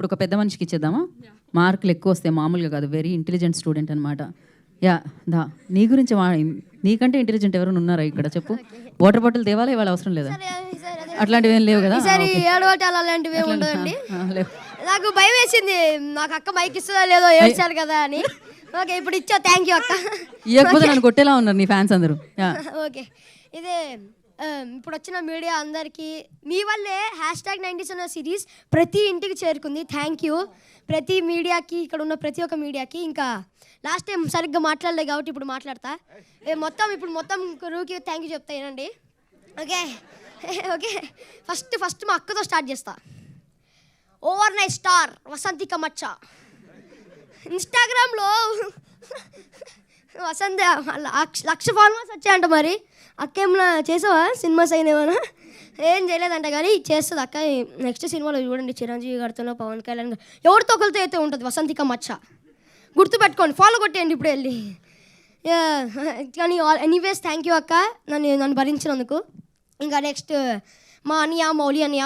ఇప్పుడు ఒక పెద్ద మనిషికి ఇచ్చేద్దామా? మార్కులు ఎక్కువ వస్తాయి, మామూలుగా కాదు, వెరీ ఇంటెలిజెంట్ స్టూడెంట్ అనమాట. యా దా, నీ గురించి నీకంటే ఇంటెలిజెంట్ ఎవరైనా ఉన్నారా ఇక్కడ? చెప్పు. వాటర్ బాటిల్ తేవాలా ఇవాళ? అవసరం లేదా? అట్లాంటివి ఏం లేవు కదా? అలాంటివి ఉండదండి. నాకు భయం వేసింది, నాకు అక్క మైక్ ఇస్తుందా లేదో ఏడ్చారు కదా అని. ఓకే, ఇప్పుడు ఇచ్చా, థ్యాంక్ యూ అక్క. ఇవ్వకపోతే నన్ను కొట్టేలా ఉన్నారు నీ ఫ్యాన్స్ అందరూ. ఓకే, ఇదే ఇప్పుడు వచ్చిన మీడియా అందరికీ మీ వల్లే #90s అనే సిరీస్ ప్రతి ఇంటికి చేరుకుంది. థ్యాంక్ యూ ప్రతి మీడియాకి, ఇక్కడ ఉన్న ప్రతి ఒక్క మీడియాకి. ఇంకా లాస్ట్ టైం సరిగ్గా మాట్లాడలేదు కాబట్టి ఇప్పుడు మాట్లాడతా. మొత్తం రూకి థ్యాంక్ యూ చెప్తా ఏనండి. ఓకే ఓకే, ఫస్ట్ మా అక్కతో స్టార్ట్ చేస్తా. ఓవర్ నైట్ స్టార్ వసంతిక మచ్చ ఇన్స్టాగ్రామ్లో వసంత 1,00,000 ఫాలోవర్స్ వచ్చాయంట. మరి అక్క ఏమన్నా చేసావా? సినిమాస్ అయినేమన్నా? ఏం చేయలేదంట, కానీ చేస్తుంది అక్క. నెక్స్ట్ సినిమాలో చూడండి, చిరంజీవి గారితో, పవన్ కళ్యాణ్ గారు, ఎవరితో ఒకరితో అయితే ఉంటుంది వసంతిక మచ్చ. గుర్తుపెట్టుకోండి, ఫాలో కొట్టేయండి ఇప్పుడు వెళ్ళి. కానీ ఎనీవేస్ థ్యాంక్ యూ అక్క, నన్ను భరించినందుకు. ఇంకా నెక్స్ట్ మా అన్నయ్య మౌలి అన్నయ్య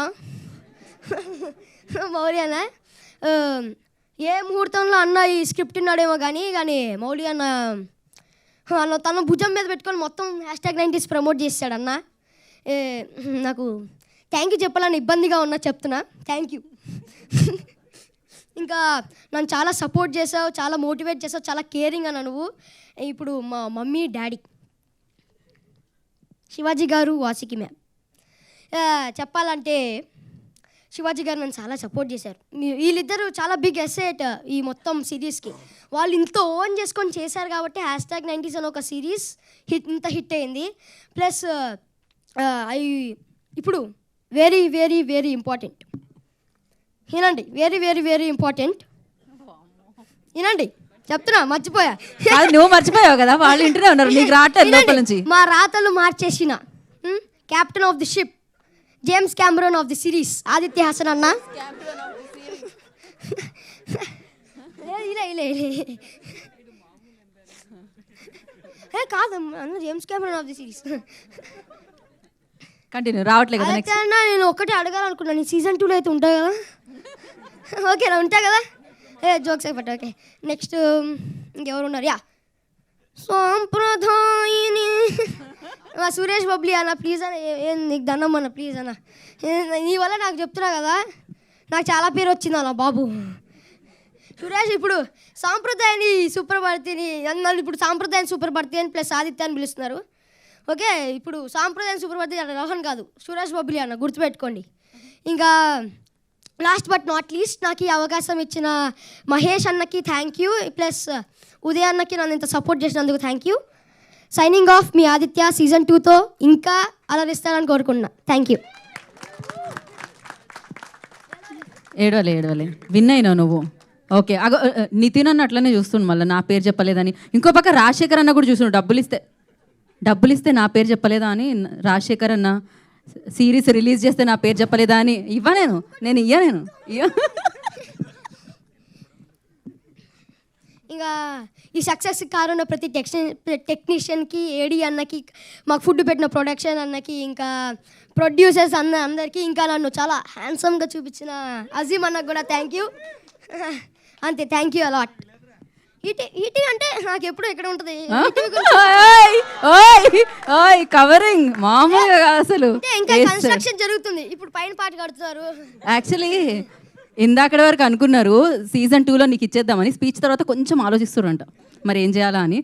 ఏ ముహూర్తంలో అన్న ఈ స్క్రిప్ట్ ఉన్నాడేమో కానీ మౌలి అన్న తన భుజం మీద పెట్టుకొని మొత్తం #90s ప్రమోట్ చేస్తాడు అన్న. నాకు థ్యాంక్ యూ చెప్పాలని ఇబ్బందిగా ఉన్నా, చెప్తున్నా థ్యాంక్ యూ. ఇంకా నన్ను చాలా సపోర్ట్ చేసావు, చాలా మోటివేట్ చేసావు, చాలా కేరింగ్ అన్న నువ్వు. ఇప్పుడు మా మమ్మీ డాడీ శివాజీ గారు, వాసికి మ్యామ్, చెప్పాలంటే శివాజీ గారు నన్ను చాలా సపోర్ట్ చేశారు. వీళ్ళిద్దరూ చాలా బిగ్ అసెట్ ఈ మొత్తం సిరీస్కి. వాళ్ళు ఇంత ఓన్ చేసుకొని చేశారు కాబట్టి #90s అని ఒక సిరీస్ ఇంత హిట్ అయింది. ప్లస్ ఇప్పుడు వెరీ వెరీ వెరీ ఇంపార్టెంట్ వినండి, వెరీ వెరీ వెరీ ఇంపార్టెంట్ వినండి, చెప్తున్నా, మర్చిపోయా. నువ్వు మర్చిపోయావు కదా, వాళ్ళు ఇంటనే ఉన్నారు, నీకు రావట్లేదు లోపల నుంచి. మా రాతలు మార్చేసిన captain of the ship, James Cameron of the series Aditya Hasan అన్న. కాదు అన్న, James Cameron of the series. Continue, రావట్లేదు కదా. నెక్స్ట్ అన్న నేను ఒక్కటే అడగాలనుకున్నాను, సీజన్ 2లో అయితే ఉంటాయి కదా? ఓకేనా, ఉంటాయి కదా? జోక్స్ అయిపోతాయి. ఓకే, నెక్స్ట్ ఇంకెవరు ఉన్నారు? యా, సాంప్రదాయని సురేష్ బబ్లీ అన్న, ప్లీజ్ అన్న, నీకు దండం అన్న, ప్లీజ్ అన్న, నీ వల్ల నాకు చెప్తున్నా కదా, నాకు చాలా పేరు వచ్చింది అన్న బాబు. సురేష్ ఇప్పుడు సాంప్రదాయాన్ని సూపర్భర్తిని నన్ను ఇప్పుడు సాంప్రదాయాన్ని సూపర్భర్తి అని ప్లస్ ఆదిత్య అని పిలుస్తున్నారు. ఓకే, ఇప్పుడు సాంప్రదాయాన్ని సూపర్భర్తి రోహన్ కాదు, సురేష్ బబ్లీ అన్న, గుర్తుపెట్టుకోండి. ఇంకా లాస్ట్ బట్ నాట్ లీస్ట్ నాకు ఈ అవకాశం ఇచ్చిన మహేష్ అన్నకి థ్యాంక్ యూ, ప్లస్ ఉదయ్ అన్నకి నన్ను ఇంత సపోర్ట్ చేసినందుకు thank you. Signing off, me Aditya. Season 2తో ఇంకా అలరిస్తానని కోరుకుంటున్నా. Thank you. ఏడవలే, విన్ అయినావు నువ్వు. ఓకే, నితిన్ అన్న అట్లనే చూస్తుండు, మళ్ళీ నా పేరు చెప్పలేదని. ఇంకో పక్క రాజశేఖర్ అన్న కూడా చూస్తుండు, డబ్బులు ఇస్తే నా పేరు చెప్పలేదా అని. రాజశేఖర్ అన్న సిరీస్ రిలీజ్ చేస్తే నా పేరు చెప్పలేదా అని. నేను ఇంకా ఈ సక్సెస్ కారణం ప్రతి టెక్నీషియన్కి, ఏడీ అన్నకి, మాకు ఫుడ్ పెట్టిన ప్రొడక్షన్ అన్నకి, ఇంకా ప్రొడ్యూసర్స్ అందరికీ, ఇంకా నన్ను చాలా హ్యాండ్సమ్గా చూపించిన అజీమ్ అన్నకు కూడా థ్యాంక్ యూ. అంతే, థ్యాంక్ యూ అలాట్. ఈటీ అంటే నాకు ఎప్పుడు ఎక్కడ ఉంటుంది కవరింగ్ మామూలుగా అసలు. ఇంకా కన్స్ట్రక్షన్ జరుగుతుంది, ఇప్పుడు పైన పాట కడుతున్నారు. యాక్చువల్లీ ఇందాకటి వరకు అనుకున్నారు సీజన్ 2లో నీకు ఇచ్చేద్దామని, స్పీచ్ తర్వాత కొంచెం ఆలోచిస్తున్నారంట మరి ఏం చేయాలా అని.